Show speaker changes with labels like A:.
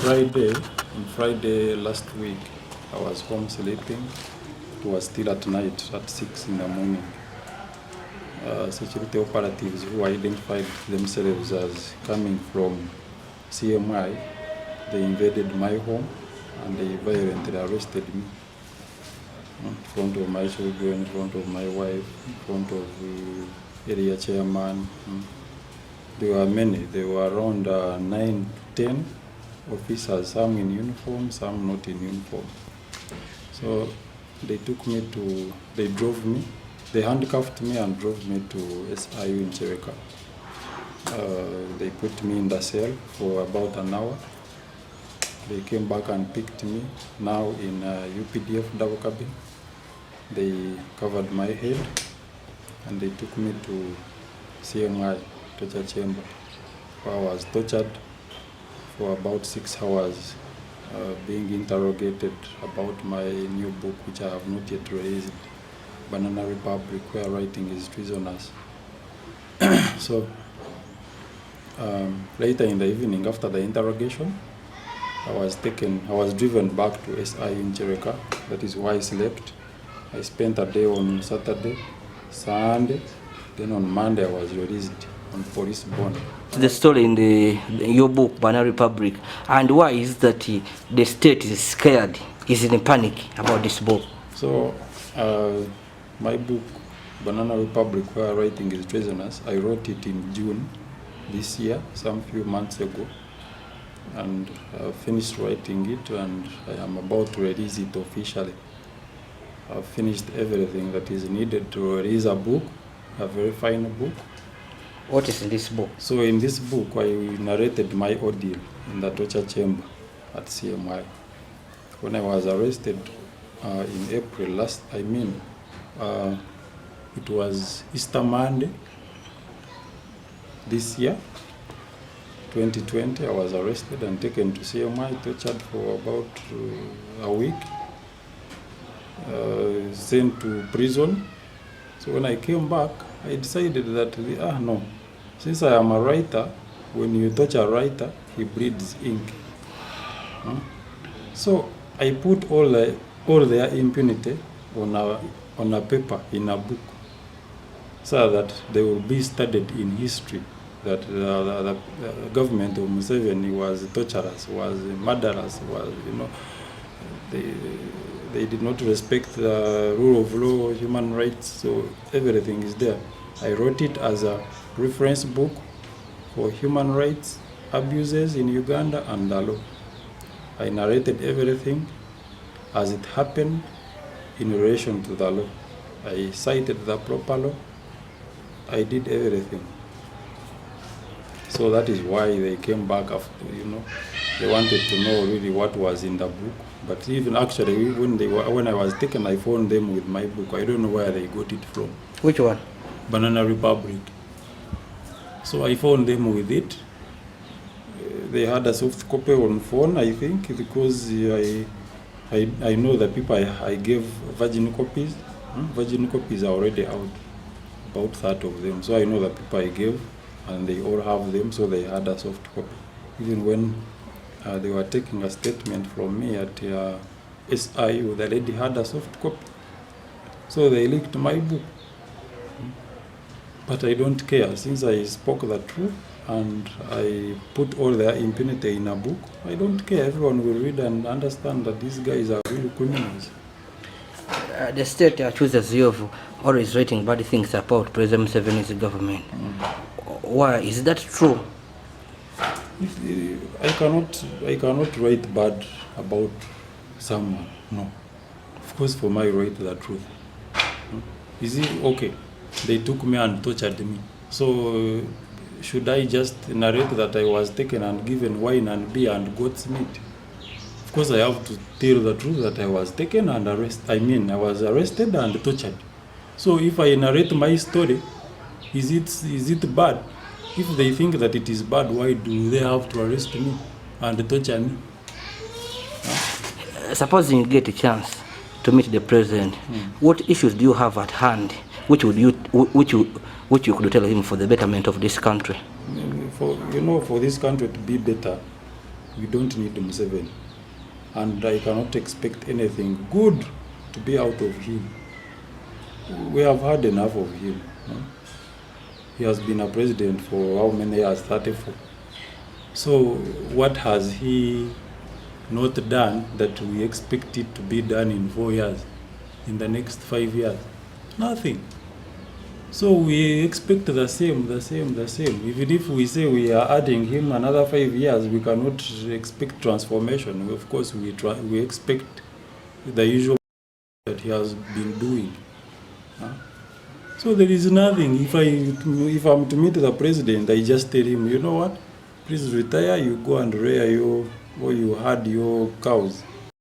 A: Friday last week, I was home sleeping. It was still at night at 6 in the morning. Security operatives who identified themselves as coming from CMI, they invaded my home and they violently arrested me in front of my children, in front of my wife, in front of the area chairman. There were many. There were around 9 to 10 officers, some in uniform, some not in uniform. So they drove me, they handcuffed me and drove me to SIU in Chereka. They put me in the cell for about an hour. They came back and picked me, now in UPDF double cabin. They covered my head and they took me to CMI, torture chamber, where I was tortured for about 6 hours, being interrogated about my new book, which I have not yet released, Banana Republic, where writing is treasonous. So later in the evening, after the interrogation, I was driven back to SI in Chereka. That is why I slept. I spent a day on Saturday, Sunday, then on Monday I was released on police bond.
B: The story in your book, Banana Republic, and why is that the state is scared, is in panic about this book?
A: So, my book, Banana Republic, where writing is treasonous, I wrote it in June this year, some few months ago, and I finished writing it, and I am about to release it officially. I've finished everything that is needed to release a book, a very final book.
B: What is in this book?
A: So in this book, I narrated my ordeal in the torture chamber at CMI. When I was arrested in April it was Easter Monday this year, 2020, I was arrested and taken to CMI, tortured for about a week, sent to prison. So when I came back, I decided that, no, since I am a writer, when you torture a writer, he bleeds ink. So I put all their impunity on a paper, in a book, so that they will be studied in history, that the government of Museveni was torturers, was murderers, was, they did not respect the rule of law, human rights, so everything is there. I wrote it as a reference book for human rights abuses in Uganda and the law. I narrated everything as it happened in relation to the law. I cited the proper law. I did everything. So that is why they came back after, they wanted to know really what was in the book. But even actually, when I was taken, I found them with my book. I don't know where they got it from.
B: Which one?
A: Banana Republic. So I found them with it. They had a soft copy on phone, I think, because I know the people I gave virgin copies. Virgin copies are already out, about 30 of them. So I know the people I gave, and they all have them, so they had a soft copy. Even when they were taking a statement from me at SIU, the lady had a soft copy. So they leaked my book. But I don't care, since I spoke the truth and I put all their impunity in a book. I don't care, everyone will read and understand that these guys are real criminals.
B: The state accuses you of always writing bad things about President Museveni's government. Why? Is that true?
A: I cannot write bad about someone, no. Of course, for me, I write the truth. Is it okay? They took me and tortured me. So should I just narrate that I was taken and given wine and beer and goat's meat? Of course, I have to tell the truth that I was taken and arrested. I was arrested and tortured. So if I narrate my story, is it bad? If they think that it is bad, why do they have to arrest me and torture me?
B: Supposing you get a chance to meet the president, what issues do you have at hand? Which you could tell him for the betterment of this country?
A: For this country to be better, we don't need Museveni. And I cannot expect anything good to be out of him. We have had enough of him. He has been a president for how many years? 34. So what has he not done that we expect it to be done in 4 years, in the next 5 years? Nothing. So we expect the same. Even if we say we are adding him another 5 years, we cannot expect transformation. Of course, we expect the usual that he has been doing. So there is nothing. If I'm to meet the president, I just tell him, you know what, please retire, you go and rear or you herd your cows.